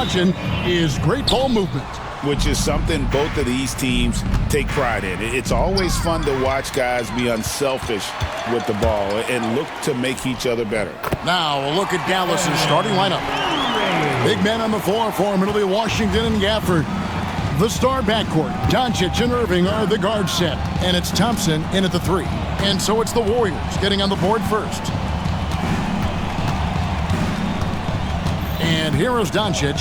watching is great ball movement, which is something both of these teams take pride in. It's always fun to watch guys be unselfish with the ball and look to make each other better. Now a look at Dallas's starting lineup. Big men on the floor for Middle Washington and Gafford. The star backcourt, Doncic and Irving, are the guard set, and it's Thompson in at the 3. And so it's the Warriors getting on the board first. And here is Doncic.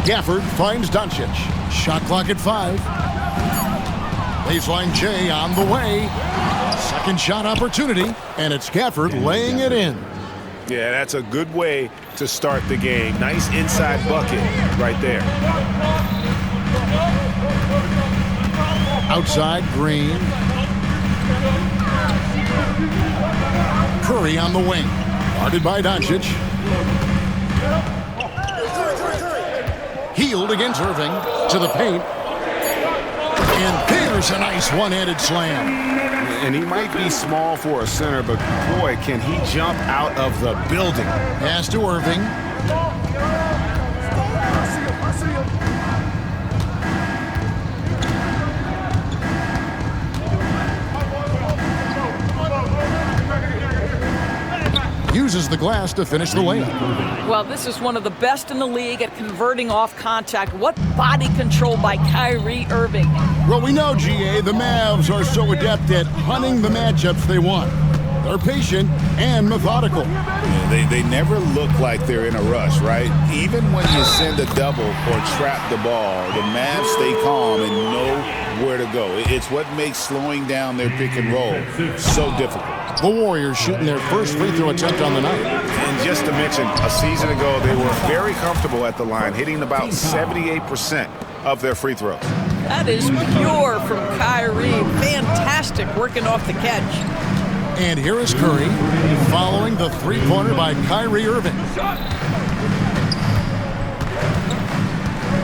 Gafford finds Doncic. Shot clock at 5. Baseline J on the way. Second shot opportunity, and it's Gafford laying it in. Yeah, that's a good way to start the game. Nice inside bucket right there. Outside, Green. Curry on the wing. Guarded by Doncic. Healed against Irving. To the paint. And there's a nice one-handed slam. And he might be small for a center, but boy, can he jump out of the building. Pass to Irving. Uses the glass to finish the layup. Well, this is one of the best in the league at converting off contact. What body control by Kyrie Irving. Well, we know, GA, the Mavs are so adept at hunting the matchups they want. They're patient and methodical. Yeah, they never look like they're in a rush, right? Even when you send a double or trap the ball, the Mavs stay calm and know where to go. It's what makes slowing down their pick and roll so difficult. The Warriors shooting their first free throw attempt on the night. And just to mention, a season ago, they were very comfortable at the line, hitting about 78% of their free throws. That is pure from Kyrie. Fantastic working off the catch. And here is Curry, following the three-pointer by Kyrie Irving.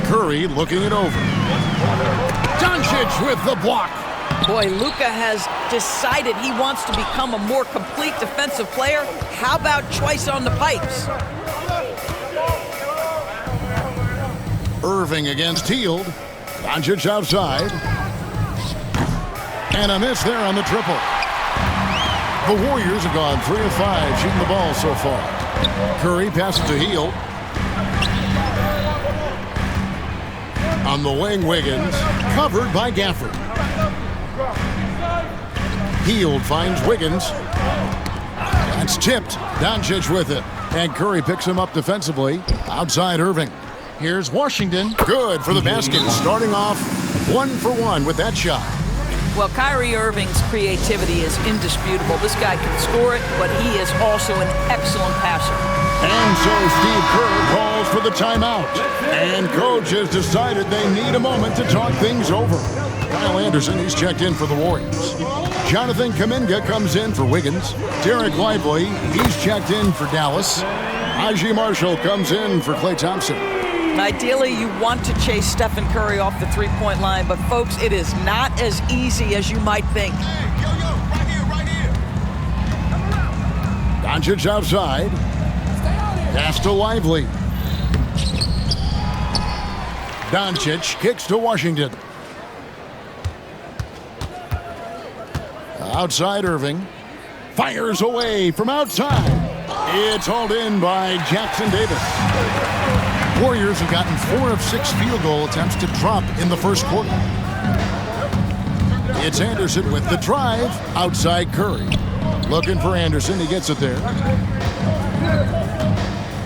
Curry looking it over. Doncic with the block. Boy, Luka has decided he wants to become a more complete defensive player. How about twice on the pipes? Irving against Hield. Doncic outside. And a miss there on the triple. The Warriors have gone 3 of 5 shooting the ball so far. Curry passes to Hield. On the wing, Wiggins. Covered by Gafford. Hield finds Wiggins. That's tipped. Doncic with it. And Curry picks him up defensively. Outside Irving. Here's Washington. Good for the basket. Starting off 1 for 1 with that shot. Well, Kyrie Irving's creativity is indisputable. This guy can score it, but he is also an excellent passer. And so Steve Kerr calls for the timeout. And coach has decided they need a moment to talk things over. Kyle Anderson, he's checked in for the Warriors. Jonathan Kuminga comes in for Wiggins. Derek Lively, he's checked in for Dallas. Najee Marshall comes in for Klay Thompson. Ideally, you want to chase Stephen Curry off the three-point line, but folks, it is not as easy as you might think. Right here. Doncic outside. Pass to Lively. Doncic kicks to Washington. Outside Irving. Fires away from outside. It's hauled in by Jackson Davis. Warriors have gotten 4 of 6 field goal attempts to drop in the first quarter. It's Anderson with the drive. Outside Curry. Looking for Anderson. He gets it there.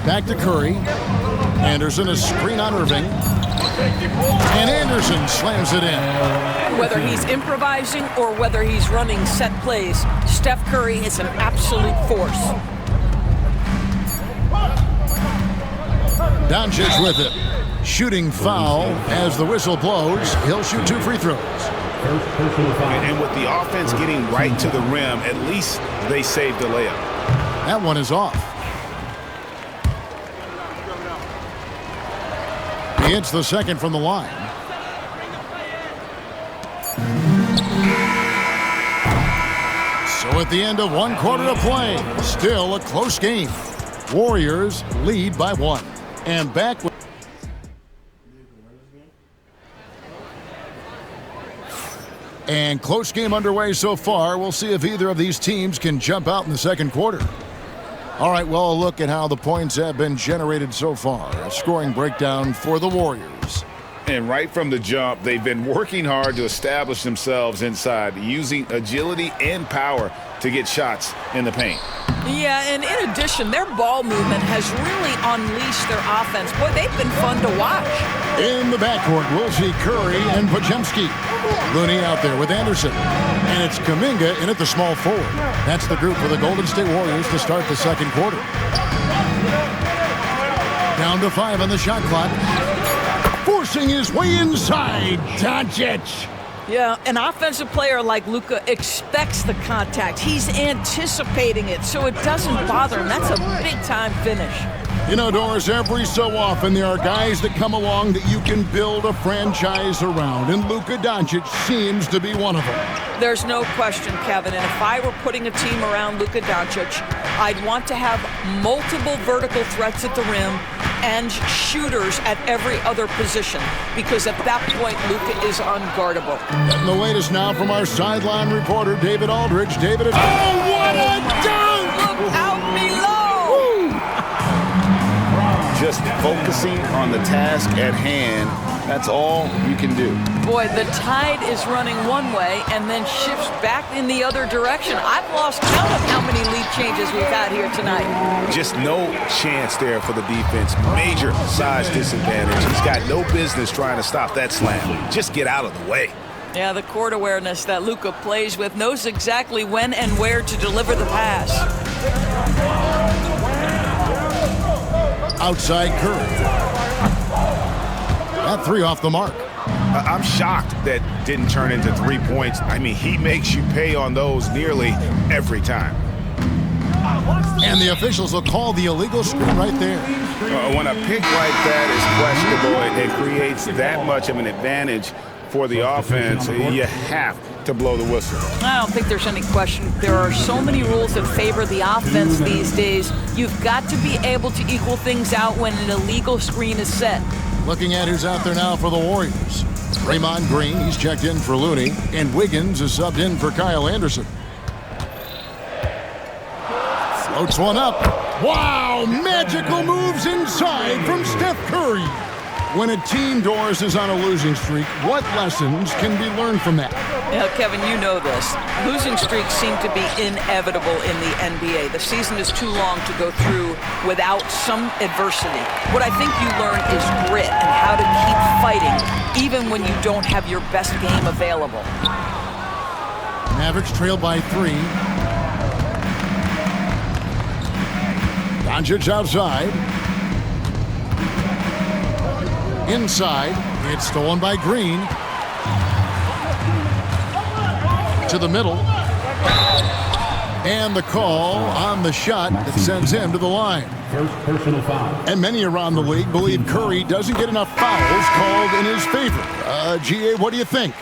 Back to Curry. Anderson, a screen on Irving. And Anderson slams it in. Whether he's improvising or whether he's running set plays, Steph Curry is an absolute force. Doncic with it. Shooting foul as the whistle blows. He'll shoot 2 free throws. And with the offense getting right to the rim, at least they saved the layup. That one is off. He hits the second from the line. So at the end of 1 quarter of play, still a close game. Warriors lead by 1. And back with... And close game underway so far. We'll see if either of these teams can jump out in the second quarter. All right, well, a look at how the points have been generated so far. A scoring breakdown for the Warriors. And right from the jump, they've been working hard to establish themselves inside, using agility and power to get shots in the paint. Yeah, and in addition, their ball movement has really unleashed their offense. Boy, they've been fun to watch. In the backcourt, we'll see Curry and Podziemski. Looney out there with Anderson. And it's Kuminga in at the small forward. That's the group for the Golden State Warriors to start the second quarter. Down to 5 on the shot clock. Forcing his way inside, Doncic. Yeah, an offensive player like Luka expects the contact. He's anticipating it, so it doesn't bother him. That's a big-time finish. You know, Doris, every so often there are guys that come along that you can build a franchise around, and Luka Doncic seems to be one of them. There's no question, Kevin, and if I were putting a team around Luka Doncic, I'd want to have multiple vertical threats at the rim and shooters at every other position, because at that point, Luka is unguardable. And the latest now from our sideline reporter, David Aldridge. David, oh, what a dunk! Look out below! Just focusing on the task at hand, that's all you can do. Boy, the tide is running one way and then shifts back in the other direction. I've lost count of how many lead changes we've had here tonight. Just no chance there for the defense. Major size disadvantage. He's got no business trying to stop that slam. Just get out of the way. Yeah, the court awareness that Luka plays with, knows exactly when and where to deliver the pass. Outside Curry. That three off the mark. I'm shocked that didn't turn into 3 points. I mean, he makes you pay on those nearly every time. And the officials will call the illegal screen right there. When a pick like that is questionable, it creates that much of an advantage for the offense. You have to blow the whistle. I don't think there's any question. There are so many rules that favor the offense these days. You've got to be able to equal things out when an illegal screen is set. Looking at who's out there now for the Warriors. Draymond Green, he's checked in for Looney, and Wiggins is subbed in for Kyle Anderson. Floats one up. Wow, magical moves inside from Steph Curry. When a team, Doris, is on a losing streak, what lessons can be learned from that? Yeah, Kevin, you know this. Losing streaks seem to be inevitable in the NBA. The season is too long to go through without some adversity. What I think you learn is grit and how to keep fighting, even when you don't have your best game available. Mavericks trail by 3. Doncic outside. Inside, it's stolen by Green. To the middle. And the call on the shot that sends him to the line. First personal foul. And many around the league believe Curry doesn't get enough fouls called in his favor. GA, what do you think?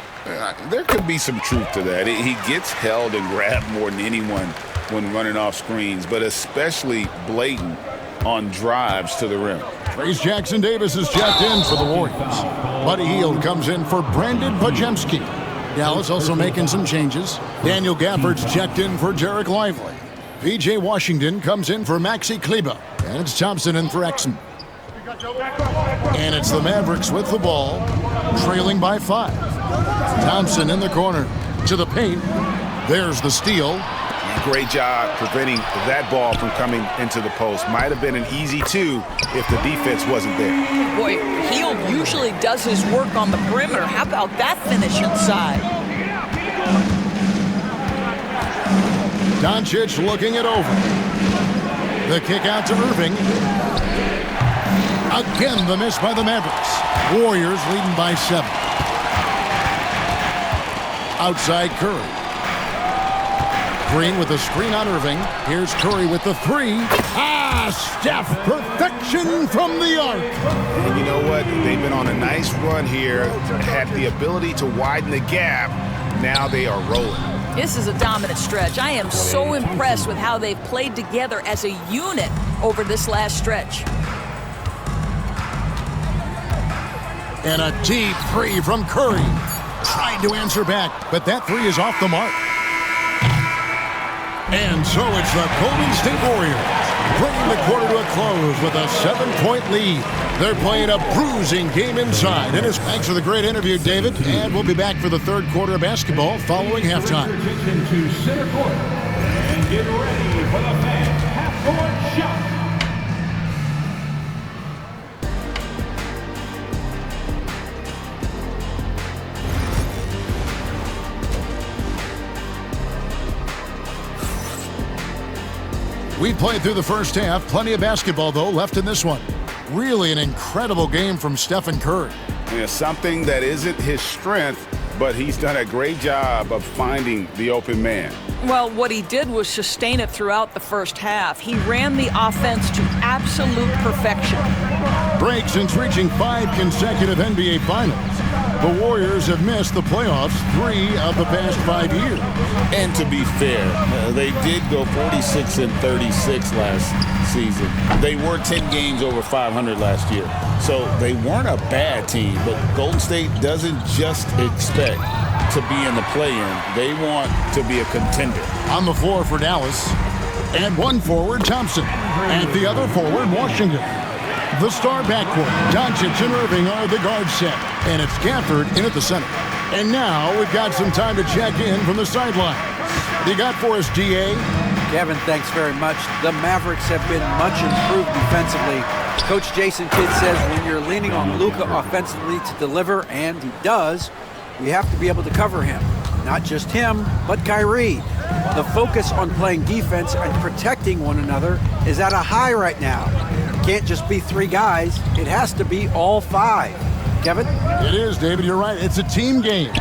There could be some truth to that. He gets held and grabbed more than anyone when running off screens, but especially blatant on drives to the rim. Trace Jackson Davis is checked in for the Warriors. Buddy Hield comes in for Brandon Podziemski. Dallas also making some changes. Daniel Gafford's checked in for Jarek Lively. P.J. Washington comes in for Maxi Kleber. And it's Thompson in for Exum. And it's the Mavericks with the ball, trailing by 5. Thompson in the corner to the paint. There's the steal. Great job preventing that ball from coming into the post. Might have been an easy 2 if the defense wasn't there. Boy, Hield usually does his work on the perimeter. How about that finish inside? Doncic looking it over. The kick out to Irving. Again, the miss by the Mavericks. Warriors leading by 7. Outside Curry. Green with a screen on Irving. Here's Curry with the 3. Steph, perfection from the arc. And you know what? They've been on a nice run here. Had the ability to widen the gap. Now they are rolling. This is a dominant stretch. I am so impressed with how they've played together as a unit over this last stretch. And a deep three from Curry. Tried to answer back, but that three is off the mark. And so it's the Golden State Warriors bringing the quarter to a close with a 7-point lead. They're playing a bruising game inside. Thanks for the great interview, David. And we'll be back for the third quarter of basketball following halftime. To center court and get ready for the fans half-court shot. We played through the first half. Plenty of basketball, though, left in this one. Really an incredible game from Stephen Curry. Yeah, something that isn't his strength, but he's done a great job of finding the open man. Well, what he did was sustain it throughout the first half. He ran the offense to absolute perfection. Break since reaching 5 consecutive NBA Finals. The Warriors have missed the playoffs 3 of the past 5 years. And to be fair, they did go 46-36 last season. They were 10 games over 500 last year. So they weren't a bad team, but Golden State doesn't just expect to be in the play-in. They want to be a contender. On the floor for Dallas. And one forward, Thompson. And the other forward, Washington. The star backcourt, Doncic and Irving are the guard set. And it's Gafford in at the center. And now we've got some time to check in from the sidelines. You got for us, D.A.? Kevin, thanks very much. The Mavericks have been much improved defensively. Coach Jason Kidd says when you're leaning on Luka offensively to deliver, and he does, we have to be able to cover him. Not just him, but Kyrie. The focus on playing defense and protecting one another is at a high right now. It can't just be 3 guys. It has to be all 5. Kevin? It is, David. You're right. It's a team game.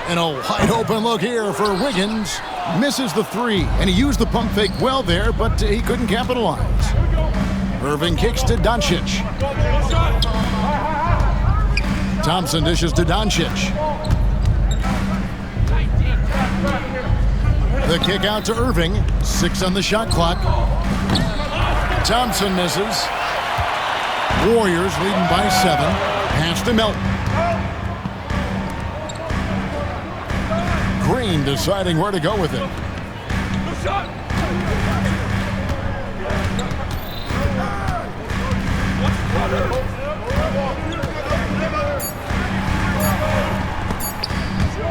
And a wide open look here for Wiggins. Misses the 3, and he used the pump fake well there, but he couldn't capitalize. Irving kicks to Doncic. Thompson dishes to Doncic. The kick out to Irving. 6 on the shot clock. Thompson misses. Warriors leading by 7. Pass to Melton. Green deciding where to go with it.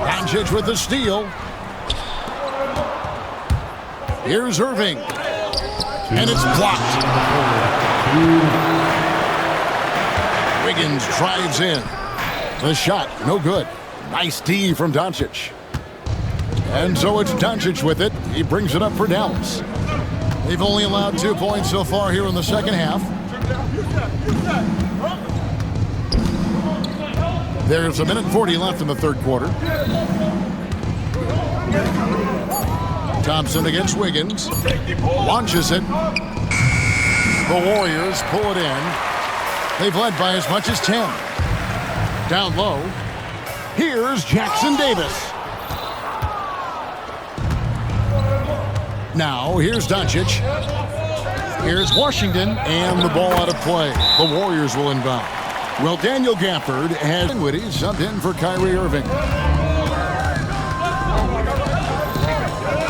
Doncic with the steal. Here's Irving. And it's blocked. Wiggins drives in. The shot, no good. Nice D from Doncic. And so it's Doncic with it. He brings it up for Dallas. They've only allowed 2 points so far here in the second half. There's 1:40 left in the third quarter. Thompson against Wiggins. Launches it. The Warriors pull it in. They've led by as much as 10. Down low. Here's Jackson Davis. Now, here's Doncic. Here's Washington, and the ball out of play. The Warriors will inbound. Well, Daniel Gafford has Dinwiddie subbed in for Kyrie Irving.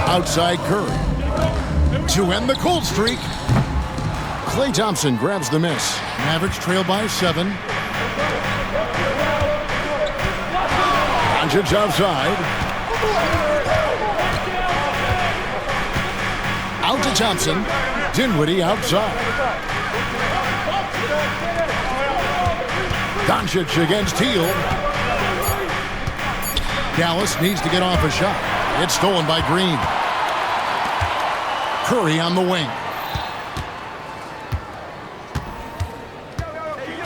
Outside Curry. To end the cold streak. Klay Thompson grabs the miss. Mavericks trail by 7. Doncic outside. Out to Thompson. Dinwiddie outside. Doncic against Teal. Dallas needs to get off a shot. It's stolen by Green. Curry on the wing.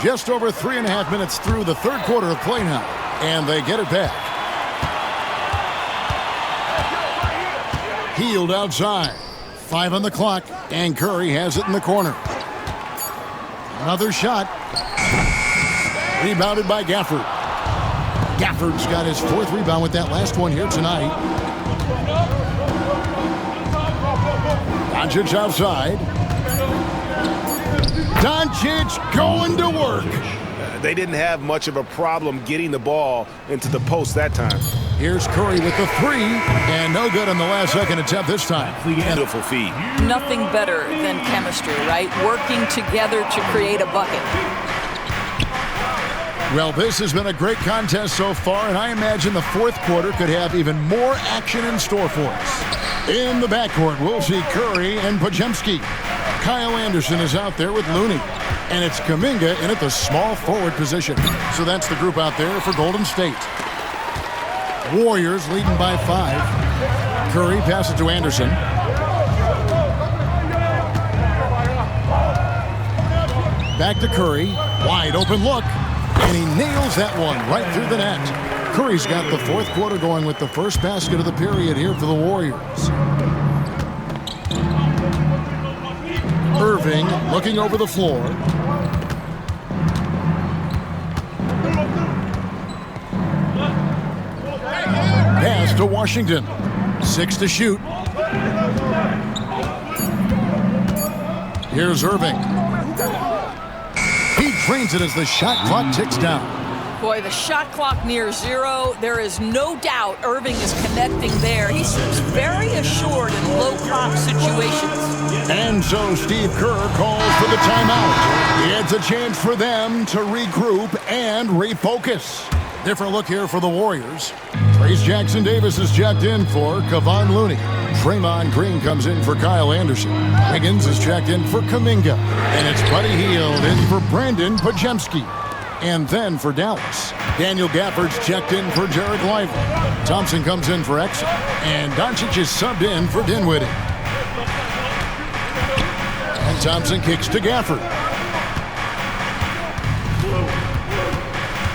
Just over 3.5 minutes through the third quarter of play now. And they get it back. Healed outside. 5 on the clock, and Curry has it in the corner. Another shot. Rebounded by Gafford. Gafford's got his 4th rebound with that last one here tonight. Doncic outside. Doncic going to work. They didn't have much of a problem getting the ball into the post that time. Here's Curry with the three, and no good on the last second attempt this time. Beautiful feed. Nothing better than chemistry, right? Working together to create a bucket. Well, this has been a great contest so far, and I imagine the fourth quarter could have even more action in store for us. In the backcourt, we'll see Curry and Podziemski. Kyle Anderson is out there with Looney. And it's Kuminga in at the small forward position. So that's the group out there for Golden State. Warriors leading by 5. Curry passes to Anderson. Back to Curry. Wide open look. And he nails that one right through the net. Curry's got the fourth quarter going with the first basket of the period here for the Warriors. Irving looking over the floor. Pass to Washington. 6 to shoot. Here's Irving. He drains it as the shot clock ticks down. Boy, the shot clock near 0. There is no doubt Irving is connecting there. He seems very assured in low-clock situations. And so Steve Kerr calls for the timeout. It's a chance for them to regroup and refocus. Different look here for the Warriors. Trace Jackson Davis is checked in for Kevon Looney. Draymond Green comes in for Kyle Anderson. Wiggins is checked in for Kuminga. And it's Buddy Hield in for Brandon Podziemski. And then for Dallas, Daniel Gafford's checked in for Jarrett Lively. Thompson comes in for Exum. And Doncic is subbed in for Dinwiddie. And Thompson kicks to Gafford.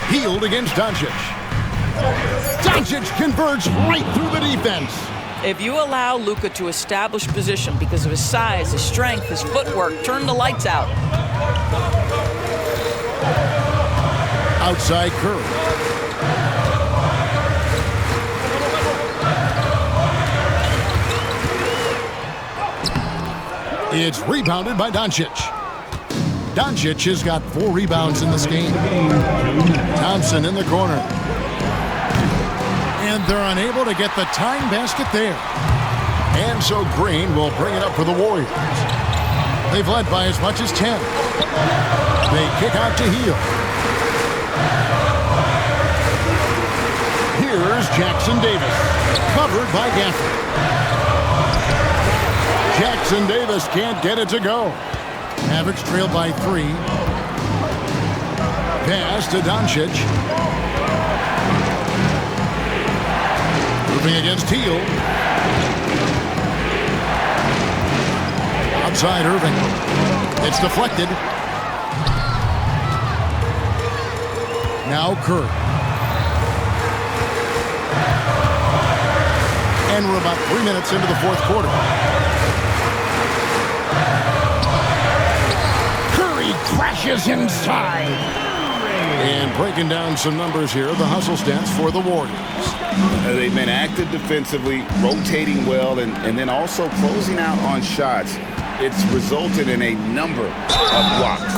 Hield against Doncic. Doncic converts right through the defense. If you allow Luka to establish position because of his size, his strength, his footwork, turn the lights out. Outside Curry. It's rebounded by Doncic. Doncic has got 4 rebounds in this game. Thompson in the corner. And they're unable to get the tying basket there. And so Green will bring it up for the Warriors. They've led by as much as 10. They kick out to Hield. Here's Jackson Davis, covered by Gafford. Jackson Davis can't get it to go. Mavericks trail by 3. Pass to Doncic. Moving against Hield. Outside Irving. It's deflected. Now Curry. And we're about 3 minutes into the fourth quarter. Curry crashes inside. And breaking down some numbers here, the hustle stats for the Warriors. They've been active defensively, rotating well, and then also closing out on shots. It's resulted in a number of blocks.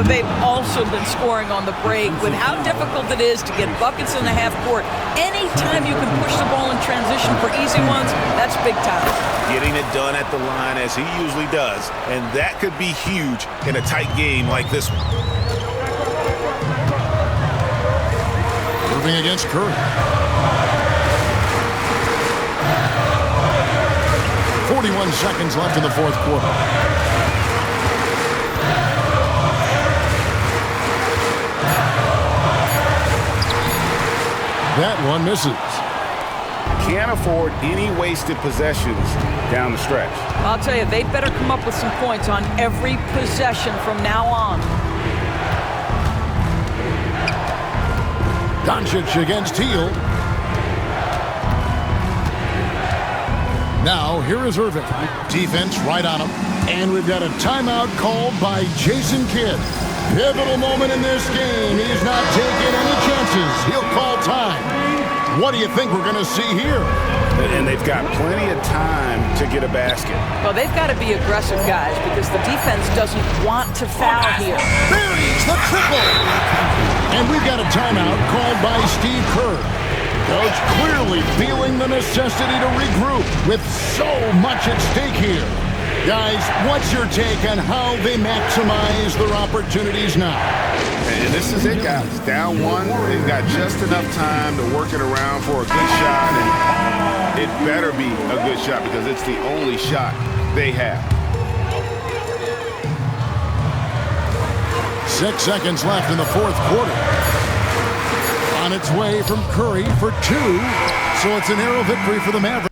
They've also been scoring on the break. With how difficult it is to get buckets in the half court, anytime you can push the ball in transition for easy ones, that's big time. Getting it done at the line as he usually does, and that could be huge in a tight game like this one. Moving against Curry. 41 seconds left in the fourth quarter. That one misses. Can't afford any wasted possessions down the stretch. I'll tell you, they better come up with some points on every possession from now on. Doncic against Hield. Now, here is Irving. Defense right on him. And we've got a timeout called by Jason Kidd. Pivotal moment in this game. He's not taking any chances. He'll call time. What do you think we're going to see here? And they've got plenty of time to get a basket. Well, they've got to be aggressive, guys, because the defense doesn't want to foul here. Buries the triple. timeout called by Steve Kerr. Coach clearly feeling the necessity to regroup with so much at stake here. Guys, what's your take on how they maximize their opportunities now? And this is it, guys. Down one, they've got just enough time to work it around for a good shot, and it better be a good shot because it's the only shot they have. 6 seconds left in the fourth quarter. On its way from Curry for two, so it's a narrow victory for the Mavericks.